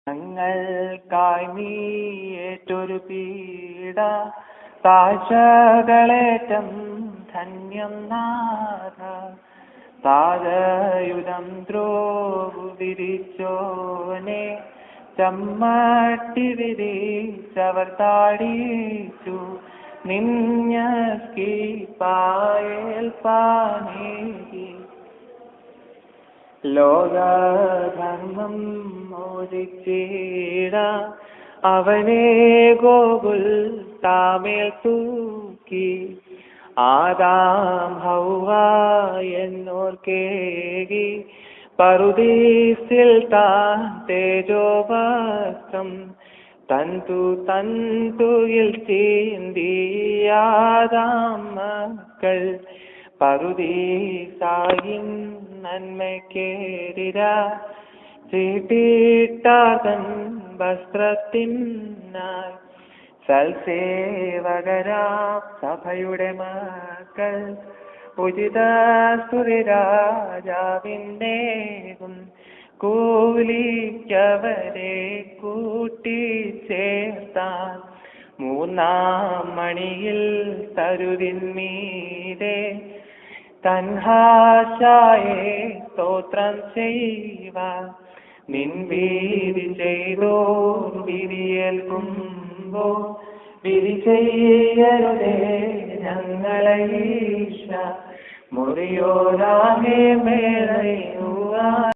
ഞങ്ങൾക്കായി നീ ഏറ്റൊരു പീഡ താഴ്ചകളേറ്റം ധന്യം നാഥ. താതയുധം ദ്രോവു വിരിച്ചോനെ ചമ്മട്ടി വിരിച്ചവർ താടിച്ചു നിന്യസ്കി പായേൽപ്പാനേകി. ലോകധർമ്മം മോചിച്ചിട അവനെ ഗോകുൽ താമേൽ തൂക്കി. ആദാം ഹൗവ എന്നോർക്കേകി പറുദീസിൽ താൻ തേജോവസ്ത്രം തന്തുയിൽ ചീന്തിയാദാം മക്കൾ പറുദീസായിൻ നന്മയ്ക്കേരിര ചീട്ടിട്ടാതൻ വസ്ത്രത്തിനായി. സൽസേവകരാം സഭയുടെ മക്കൾ ഉചിത സ്തുതി രാജാവിൻ്റെകും കൂലിക്കവരെ കൂട്ടിച്ചേർത്താൻ. മൂന്നാം മണിയിൽ തരുവിന്മീതെ തൻഹാശായെ സ്തോത്രം ചെയ്യുവാൻ. നിൻ വീതി ചെയ്തോ വിധിയേൽക്കുമ്പോ വിധി ചെയ്യരുതേ ഞങ്ങളെ ഈശ. മുറിയോരാമേ മേളയുവാ